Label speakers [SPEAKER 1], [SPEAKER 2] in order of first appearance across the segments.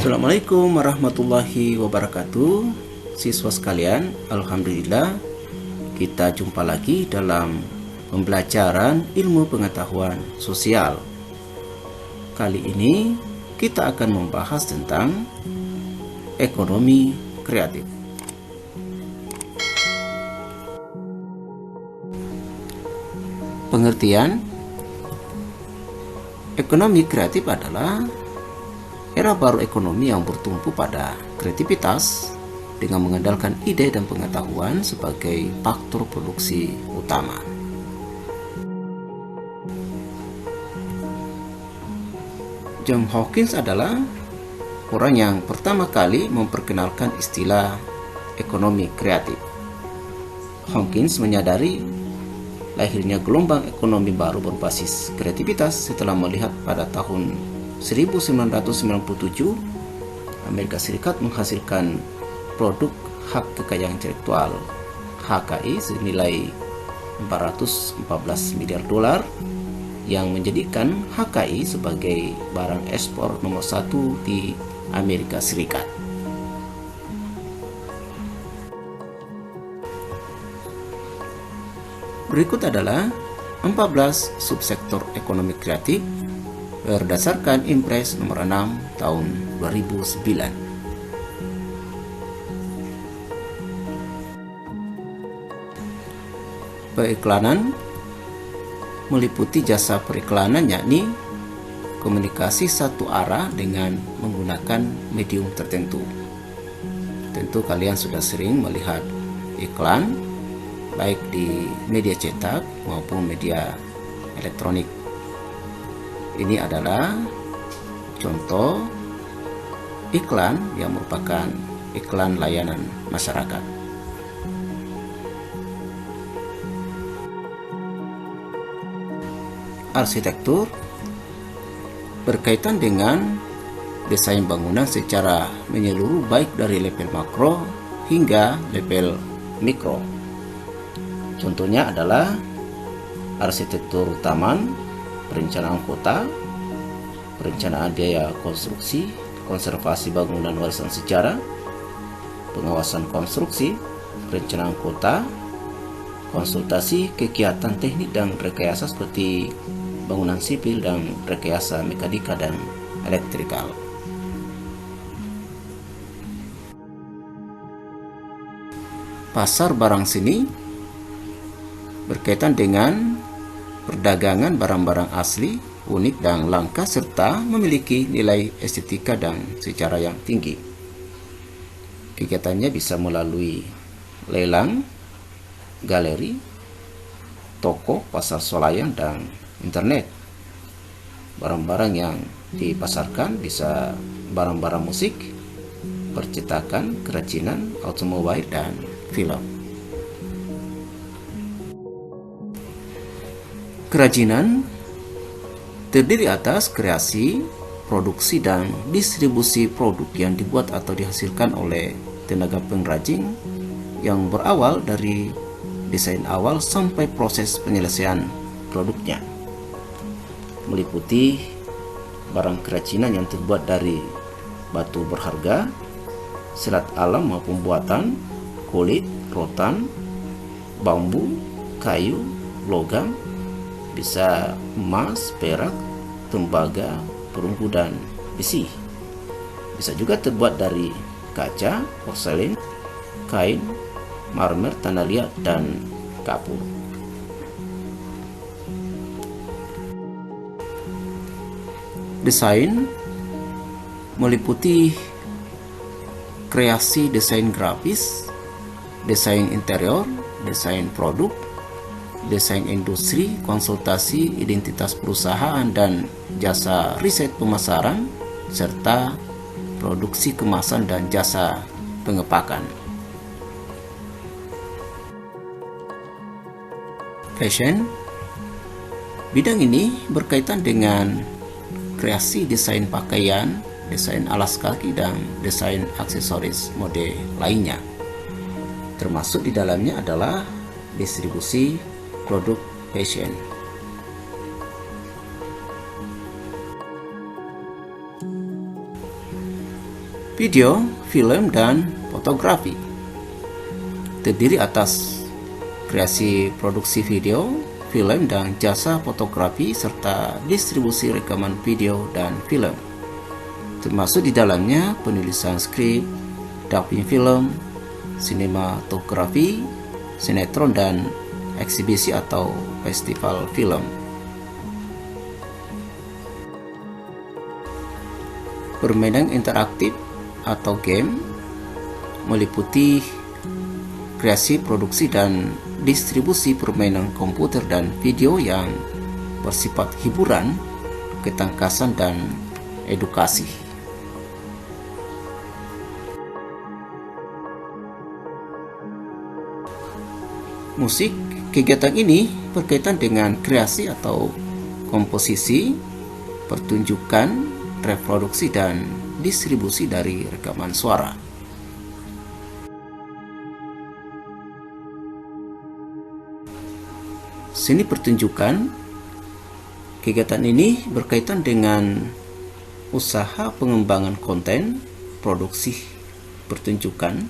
[SPEAKER 1] Assalamualaikum warahmatullahi wabarakatuh. Siswa sekalian, alhamdulillah kita jumpa lagi dalam pembelajaran ilmu pengetahuan sosial. Kali ini kita akan membahas tentang ekonomi kreatif. Pengertian ekonomi kreatif adalah era baru ekonomi yang bertumpu pada kreativitas dengan mengandalkan ide dan pengetahuan sebagai faktor produksi utama. John Hawkins adalah orang yang pertama kali memperkenalkan istilah ekonomi kreatif. Hawkins menyadari lahirnya gelombang ekonomi baru berbasis kreativitas setelah melihat pada tahun 1997 Amerika Serikat menghasilkan produk hak kekayaan intelektual HKI senilai 414 miliar dolar yang menjadikan HKI sebagai barang ekspor nomor 1 di Amerika Serikat. Berikut adalah 14 subsektor ekonomi kreatif berdasarkan Impres nomor 6 tahun 2009. Periklanan meliputi jasa periklanan, yakni komunikasi satu arah dengan menggunakan medium tertentu. Tentu kalian sudah sering melihat iklan baik di media cetak maupun media elektronik. Ini adalah contoh iklan yang merupakan iklan layanan masyarakat. Arsitektur berkaitan dengan desain bangunan secara menyeluruh baik dari level makro hingga level mikro. Contohnya adalah arsitektur taman, perencanaan kota, perencanaan biaya konstruksi, konservasi bangunan warisan sejarah, pengawasan konstruksi, perencanaan kota, konsultasi kegiatan teknik dan rekayasa seperti bangunan sipil dan rekayasa mekanika dan elektrikal. Pasar barang seni berkaitan dengan perdagangan barang-barang asli, unik dan langka serta memiliki nilai estetika dan sejarah yang tinggi. Kegiatannya bisa melalui lelang, galeri, toko, pasar swalayan, dan internet. Barang-barang yang dipasarkan bisa barang-barang musik, percetakan, kerajinan, automobil, dan film. Kerajinan terdiri atas kreasi, produksi, dan distribusi produk yang dibuat atau dihasilkan oleh tenaga pengrajin yang berawal dari desain awal sampai proses penyelesaian produknya. Meliputi barang kerajinan yang terbuat dari batu berharga, selat alam maupun buatan, kulit, rotan, bambu, kayu, logam, bisa emas, perak, tembaga, perunggu, dan besi. Bisa juga terbuat dari kaca, porselen, kain, marmer, tanah liat, dan kapur. Desain meliputi kreasi desain grafis, desain interior, desain produk, desain industri, konsultasi identitas perusahaan dan jasa riset pemasaran, serta produksi kemasan dan jasa pengepakan. Fashion, bidang ini berkaitan dengan kreasi desain pakaian, desain alas kaki, dan desain aksesoris mode lainnya. Termasuk di dalamnya adalah distribusi produk fashion. video, film, dan fotografi. Terdiri atas kreasi produksi video, film, dan jasa fotografi serta distribusi rekaman video dan film. Termasuk di dalamnya penulisan skrip, dubbing film, sinematografi, sinetron, dan eksibisi atau festival film. Permainan interaktif atau game meliputi kreasi, produksi, dan distribusi permainan komputer dan video yang bersifat hiburan, ketangkasan, dan edukasi. Musik, kegiatan ini berkaitan dengan kreasi atau komposisi, pertunjukan, reproduksi, dan distribusi dari rekaman suara. Seni pertunjukan, kegiatan ini berkaitan dengan usaha pengembangan konten, produksi pertunjukan.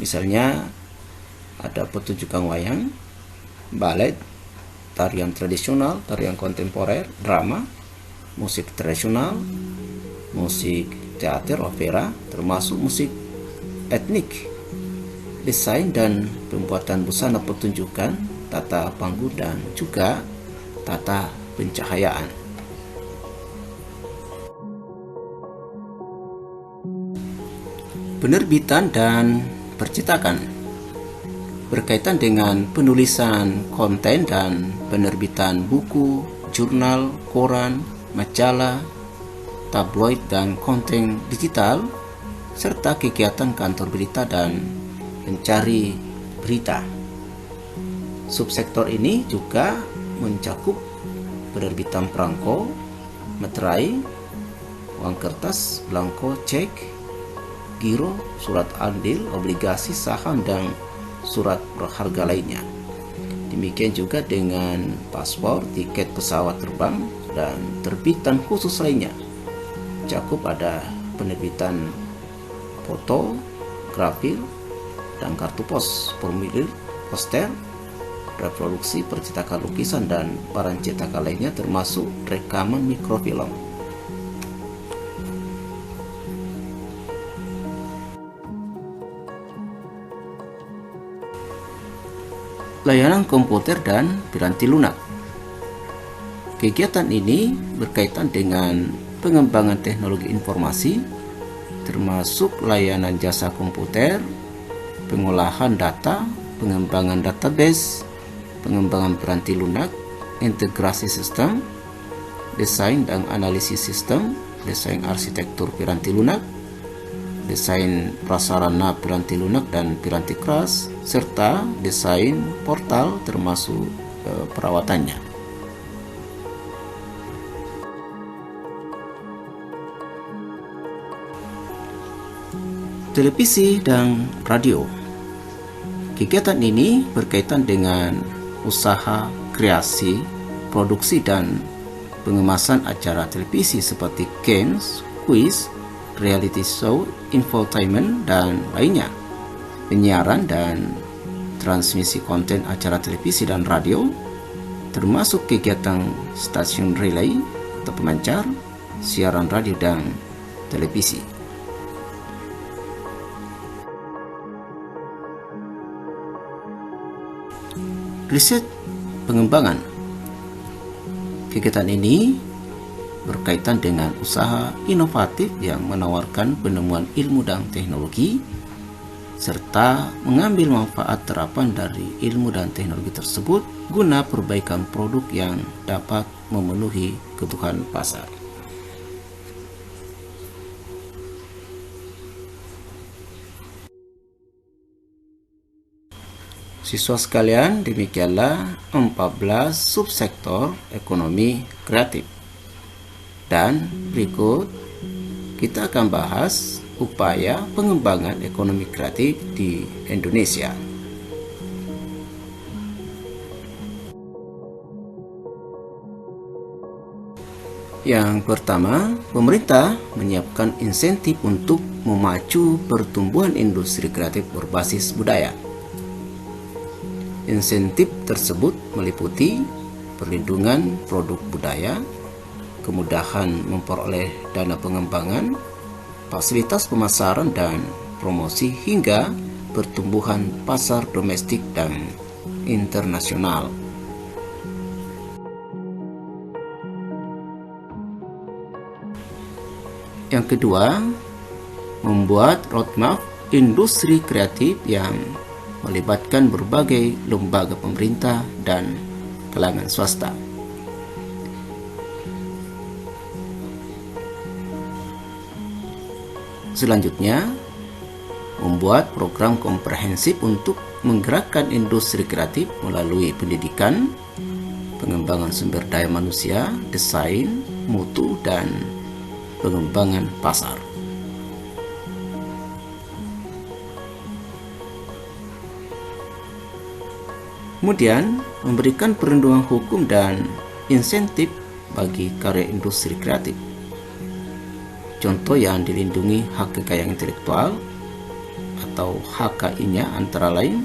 [SPEAKER 1] Misalnya ada pertunjukan wayang, balet, tarian tradisional, tarian kontemporer, drama, musik tradisional, musik teater, opera, termasuk musik etnik, desain dan pembuatan busana pertunjukan, tata panggung, dan juga tata pencahayaan. Penerbitan dan percetakan berkaitan dengan penulisan konten dan penerbitan buku, jurnal, koran, majalah, tabloid, dan konten digital, serta kegiatan kantor berita dan pencari berita. Subsektor ini juga mencakup penerbitan perangko, materai, uang kertas, belangko, cek, giro, surat andil, obligasi, saham, dan surat berharga lainnya. Demikian juga dengan paspor, tiket pesawat terbang, dan terbitan khusus lainnya. Cakup ada penerbitan foto, grafir, dan kartu pos, formulir, poster, reproduksi, percetakan lukisan, dan barang cetakan lainnya, termasuk rekaman mikrofilm. Layanan komputer dan piranti lunak. Kegiatan ini berkaitan dengan pengembangan teknologi informasi, termasuk layanan jasa komputer, pengolahan data, pengembangan database, pengembangan piranti lunak, integrasi sistem, desain dan analisis sistem, desain arsitektur piranti lunak, desain prasarana piranti lunak dan piranti keras, serta desain portal termasuk perawatannya. Televisi dan radio. Kegiatan ini berkaitan dengan usaha, kreasi, produksi, dan pengemasan acara televisi seperti games, quiz, reality show, infotainment, dan lainnya. Penyiaran dan transmisi konten acara televisi dan radio, termasuk kegiatan stasiun relay atau pemancar, siaran radio, dan televisi. Riset pengembangan. Kegiatan ini berkaitan dengan usaha inovatif yang menawarkan penemuan ilmu dan teknologi, serta mengambil manfaat terapan dari ilmu dan teknologi tersebut guna perbaikan produk yang dapat memenuhi kebutuhan pasar. Siswa sekalian, demikianlah 14 subsektor ekonomi kreatif. Dan berikut kita akan bahas upaya pengembangan ekonomi kreatif di Indonesia. Yang pertama, pemerintah menyiapkan insentif untuk memacu pertumbuhan industri kreatif berbasis budaya. Insentif tersebut meliputi perlindungan produk budaya, kemudahan memperoleh dana pengembangan, fasilitas pemasaran dan promosi, hingga pertumbuhan pasar domestik dan internasional. Yang kedua, membuat roadmap industri kreatif yang melibatkan berbagai lembaga pemerintah dan kalangan swasta. Selanjutnya, membuat program komprehensif untuk menggerakkan industri kreatif melalui pendidikan, pengembangan sumber daya manusia, desain, mutu, dan pengembangan pasar. Kemudian, memberikan perlindungan hukum dan insentif bagi karya industri kreatif. Contoh yang dilindungi hak kekayaan intelektual atau HKI-nya antara lain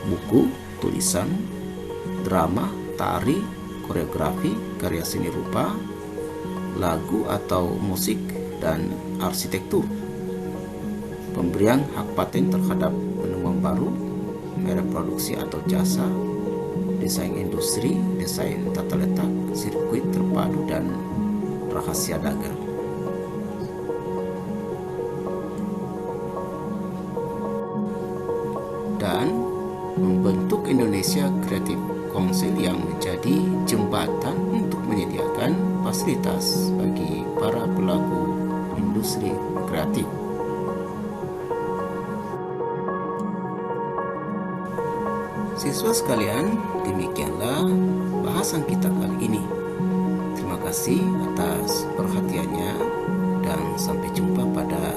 [SPEAKER 1] buku, tulisan, drama, tari, koreografi, karya seni rupa, lagu atau musik, dan arsitektur. Pemberian hak paten terhadap penemuan baru, merek produksi atau jasa, desain industri, desain tata letak, sirkuit terpadu, dan rahasia dagang. Dan membentuk Indonesia Creative Council yang menjadi jembatan untuk menyediakan fasilitas bagi para pelaku industri kreatif. Siswa sekalian, demikianlah bahasan kita kali ini. Terima kasih atas perhatiannya dan sampai jumpa pada